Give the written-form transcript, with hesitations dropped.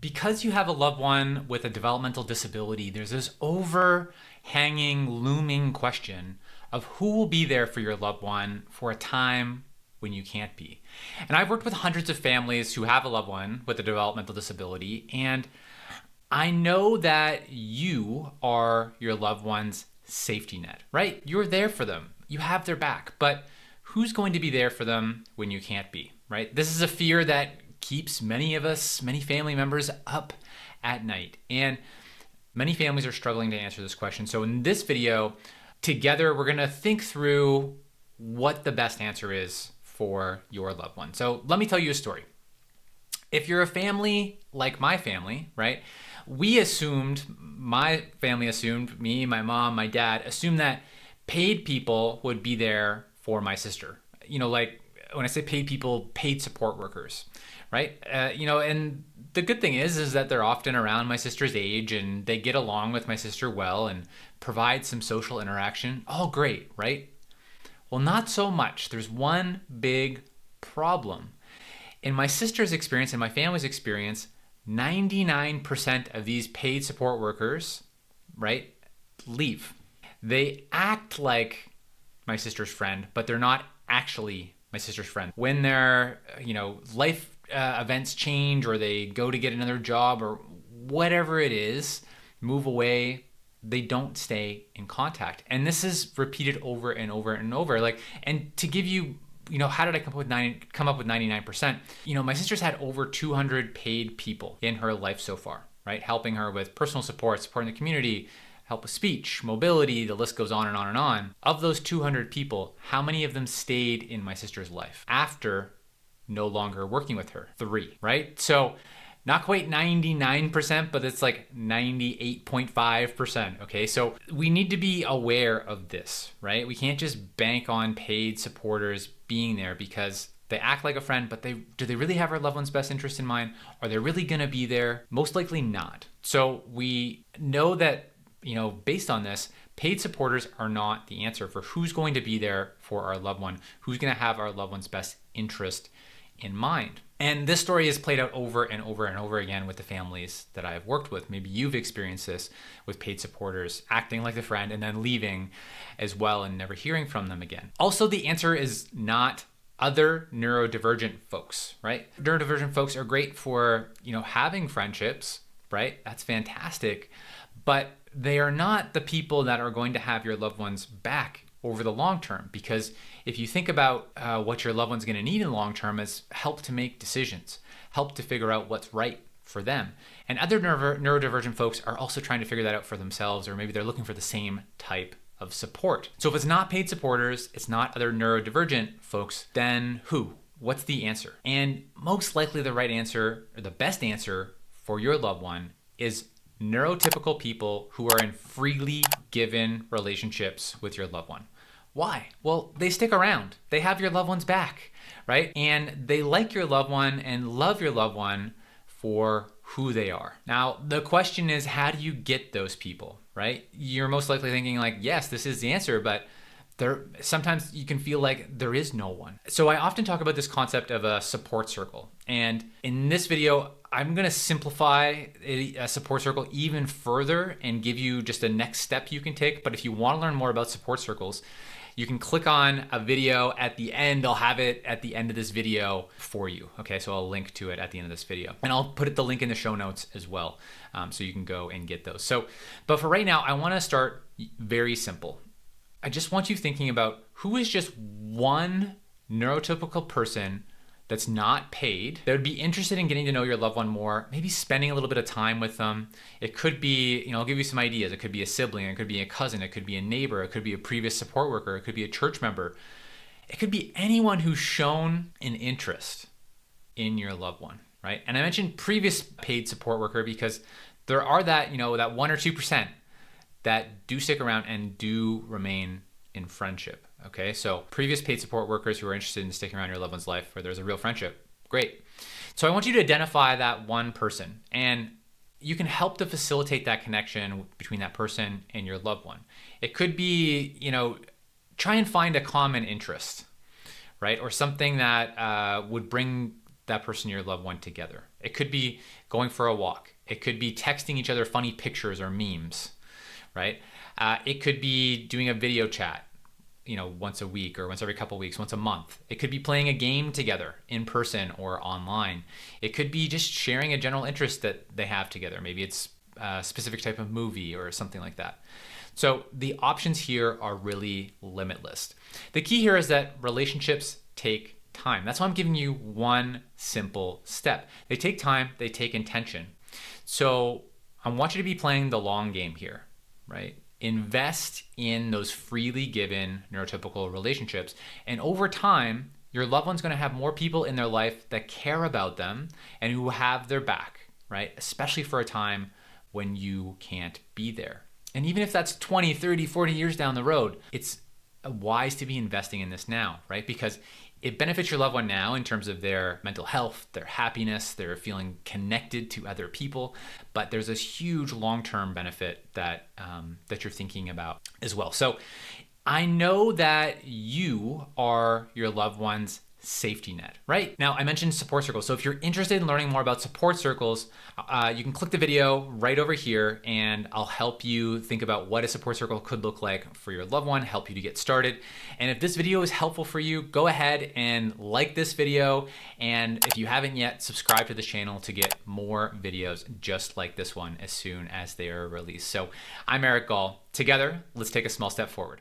because you have a loved one with a developmental disability, there's this overhanging, looming question of who will be there for your loved one for a time when you can't be. And I've worked with hundreds of families who have a loved one with a developmental disability, and I know that you are your loved one's safety net, right? You're there for them. You have their back, but who's going to be there for them when you can't be, right? This is a fear that keeps many of us, many family members up at night. And many families are struggling to answer this question. So in this video, together, we're gonna think through what the best answer is for your loved one. So let me tell you a story. If you're a family like my family, right? My family assumed, me, my mom, my dad, assumed that paid people would be there for my sister. Like when I say paid people, paid support workers, right? And the good thing is that they're often around my sister's age and they get along with my sister well and provide some social interaction. All great, right? Well, not so much. There's one big problem. In my sister's experience and my family's experience, 99% of these paid support workers, right, leave. They act like my sister's friend, but they're not actually my sister's friend. When their, life events change or they go to get another job or whatever it is, move away, they don't stay in contact. And this is repeated over and over and over. And to give you, how did I come up with 99%? My sister's had over 200 paid people in her life so far, right? Helping her with personal support in the community, help with speech, mobility, the list goes on and on and on. Of those 200 people, how many of them stayed in my sister's life after no longer working with her? 3, right? So not quite 99%, but it's like 98.5%, okay? So we need to be aware of this, right? We can't just bank on paid supporters being there because they act like a friend, but do they really have our loved one's best interest in mind? Are they really gonna be there? Most likely not. So we know that, based on this, paid supporters are not the answer for who's going to be there for our loved one, who's gonna have our loved one's best interest in mind. And this story is played out over and over and over again with the families that I've worked with. Maybe you've experienced this with paid supporters acting like a friend and then leaving as well and never hearing from them again. Also, the answer is not other neurodivergent folks, right? Neurodivergent folks are great for, having friendships, right? That's fantastic. But they are not the people that are going to have your loved ones back over the long term, because if you think about what your loved one's going to need in the long term is help to make decisions, help to figure out what's right for them. And other neurodivergent folks are also trying to figure that out for themselves, or maybe they're looking for the same type of support. So if it's not paid supporters, it's not other neurodivergent folks, then who? What's the answer? And most likely the right answer, or the best answer for your loved one, is neurotypical people who are in freely given relationships with your loved one. Why? Well, they stick around. They have your loved one's back, right? And they like your loved one and love your loved one for who they are. Now, the question is, how do you get those people, right? You're most likely thinking like, yes, this is the answer, but sometimes you can feel like there is no one. So I often talk about this concept of a support circle. And in this video, I'm going to simplify a support circle even further and give you just a next step you can take. But if you want to learn more about support circles, you can click on a video at the end. I'll have it at the end of this video for you. Okay, so I'll link to it at the end of this video. And I'll put the link in the show notes as well, so you can go and get those. But for right now, I want to start very simple. I just want you thinking about who is just one neurotypical person that's not paid, that would be interested in getting to know your loved one more, maybe spending a little bit of time with them. It could be, I'll give you some ideas. It could be a sibling, it could be a cousin, it could be a neighbor, it could be a previous support worker, it could be a church member. It could be anyone who's shown an interest in your loved one, right? And I mentioned previous paid support worker because there are that 1 or 2% that do stick around and do remain in friendship. Okay, so previous paid support workers who are interested in sticking around your loved one's life where there's a real friendship. Great. So I want you to identify that one person, and you can help to facilitate that connection between that person and your loved one. It could be, try and find a common interest, right? Or something that would bring that person, your loved one, together. It could be going for a walk. It could be texting each other funny pictures or memes, right? It could be doing a video chat, once a week or once every couple of weeks, once a month. It could be playing a game together in person or online. It could be just sharing a general interest that they have together. Maybe it's a specific type of movie or something like that. So the options here are really limitless. The key here is that relationships take time. That's why I'm giving you one simple step. They take time, they take intention. So I want you to be playing the long game here, right? Invest in those freely given neurotypical relationships. And over time, your loved one's going to have more people in their life that care about them and who have their back, right? Especially for a time when you can't be there. And even if that's 20, 30, 40 years down the road, it's wise to be investing in this now, right? Because it benefits your loved one now in terms of their mental health, their happiness, their feeling connected to other people. But there's this huge long-term benefit that you're thinking about as well. So I know that you are your loved one's safety net, right? Now, I mentioned support circles. So if you're interested in learning more about support circles, you can click the video right over here and I'll help you think about what a support circle could look like for your loved one, help you to get started. And if this video is helpful for you, go ahead and like this video. And if you haven't yet, subscribe to the channel to get more videos just like this one as soon as they are released. So I'm Eric Goll. Together, let's take a small step forward.